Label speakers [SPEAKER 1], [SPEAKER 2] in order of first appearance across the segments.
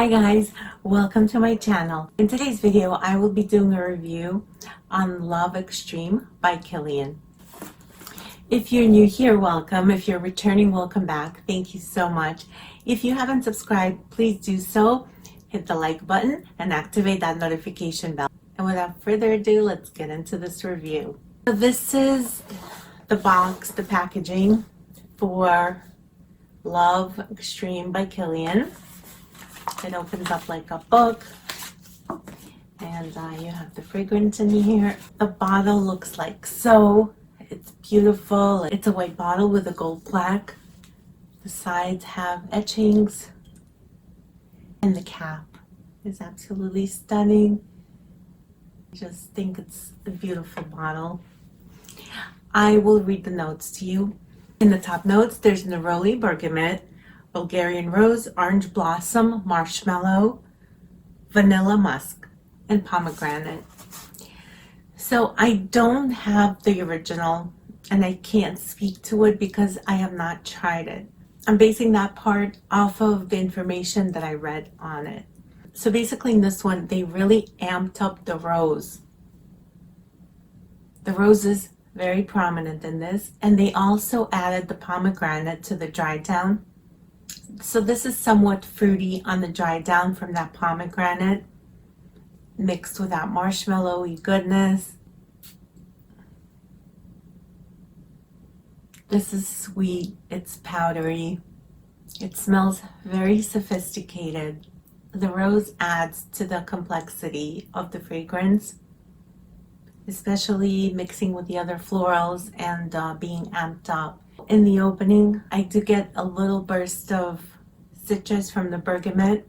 [SPEAKER 1] Hi guys, welcome to my channel. In today's video, I will be doing a review on Love Extreme by Kilian. If you're new here, welcome. If you're returning, welcome back. Thank you so much. If you haven't subscribed, please do so. Hit the like button and activate that notification bell. And without further ado, let's get into this review. So this is the box, the packaging for Love Extreme by Kilian. It opens up like a book, and you have the fragrance in here. The bottle looks like so. It's beautiful. It's a white bottle with a gold plaque. The sides have etchings, and the cap is absolutely stunning. I just think it's a beautiful bottle. I will read the notes to you. In the top notes, there's neroli, bergamot, Bulgarian rose, orange blossom, marshmallow, vanilla musk, and pomegranate. So I don't have the original, and I can't speak to it because I have not tried it. I'm basing that part off of the information that I read on it. So basically in this one, they really amped up the rose. The rose is very prominent in this, and they also added the pomegranate to the dry down. So this is somewhat fruity on the dry down from that pomegranate mixed with that marshmallowy goodness. This is sweet, it's powdery, it smells very sophisticated. The rose adds to the complexity of the fragrance, especially mixing with the other florals and being amped up. In the opening, I do get a little burst of citrus from the bergamot,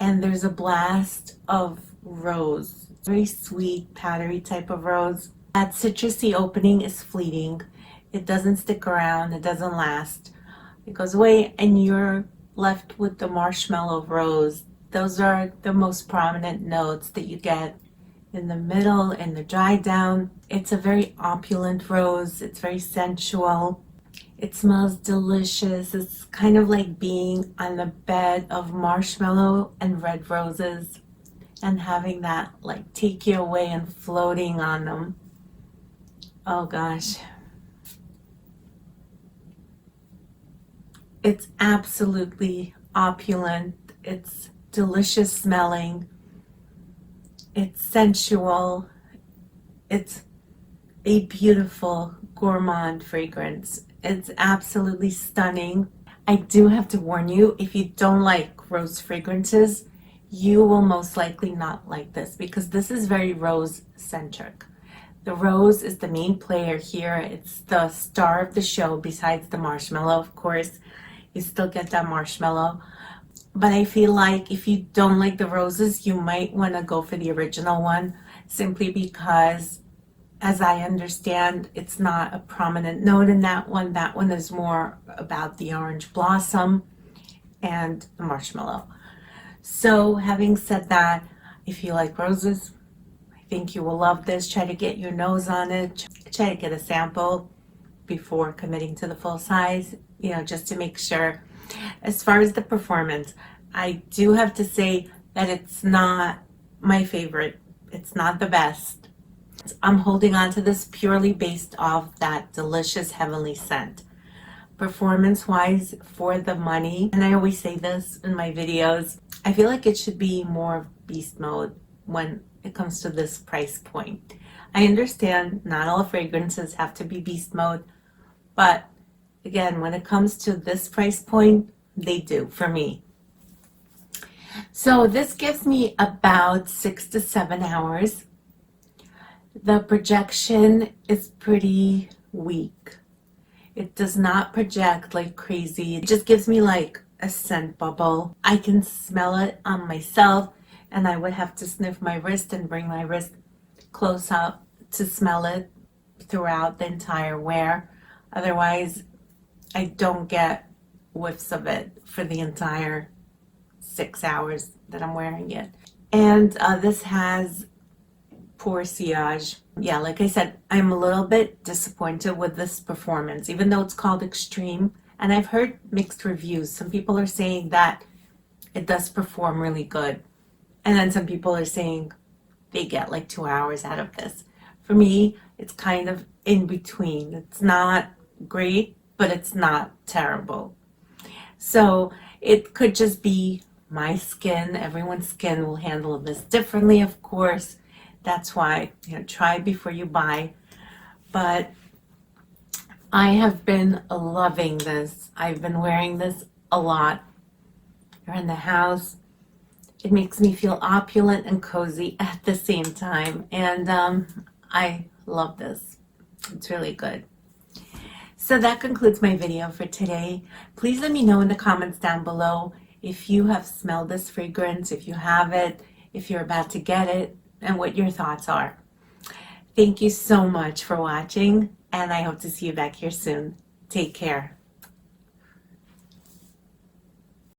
[SPEAKER 1] and there's a blast of rose. Very sweet, powdery type of rose. That citrusy opening is fleeting. It doesn't stick around, it doesn't last. It goes away, and you're left with the marshmallow rose. Those are the most prominent notes that you get in the middle, in the dry down. It's a very opulent rose. It's very sensual. It smells delicious. It's kind of like being on the bed of marshmallow and red roses and having that like take you away and floating on them. Oh gosh. It's absolutely opulent. It's delicious smelling. It's sensual. It's a beautiful gourmand fragrance. It's absolutely stunning. I do have to warn you, if you don't like rose fragrances, you will most likely not like this because this is very rose centric. The rose is the main player here. It's the star of the show besides the marshmallow, of course. You still get that marshmallow. But I feel like if you don't like the roses, you might want to go for the original one simply because, as I understand, it's not a prominent note in that one. That one is more about the orange blossom and the marshmallow. So having said that, if you like roses, I think you will love this. Try to get your nose on it. Try to get a sample before committing to the full size, just to make sure. As far as the performance, I do have to say that it's not my favorite. It's not the best. I'm holding on to this purely based off that delicious heavenly scent. Performance-wise, for the money, and I always say this in my videos, I feel like it should be more beast mode when it comes to this price point. I understand not all fragrances have to be beast mode, but again, when it comes to this price point, they do for me. So this gives me about 6 to 7 hours. The projection is pretty weak. It does not project like crazy. It just gives me like a scent bubble. I can smell it on myself, and I would have to sniff my wrist and bring my wrist close up to smell it throughout the entire wear. Otherwise, I don't get whiffs of it for the entire 6 hours that I'm wearing it. And this has poor sillage. Yeah, like I said, I'm a little bit disappointed with this performance, even though it's called Extreme. And I've heard mixed reviews. Some people are saying that it does perform really good. And then some people are saying they get like 2 hours out of this. For me, it's kind of in between. It's not great, but it's not terrible. So it could just be my skin. Everyone's skin will handle this differently, of course. That's why, try before you buy. But I have been loving this. I've been wearing this a lot around the house. It makes me feel opulent and cozy at the same time. And I love this. It's really good. So that concludes my video for today. Please let me know in the comments down below if you have smelled this fragrance, if you have it, if you're about to get it, and what your thoughts are. Thank you so much for watching, and I hope to see you back here soon. Take care.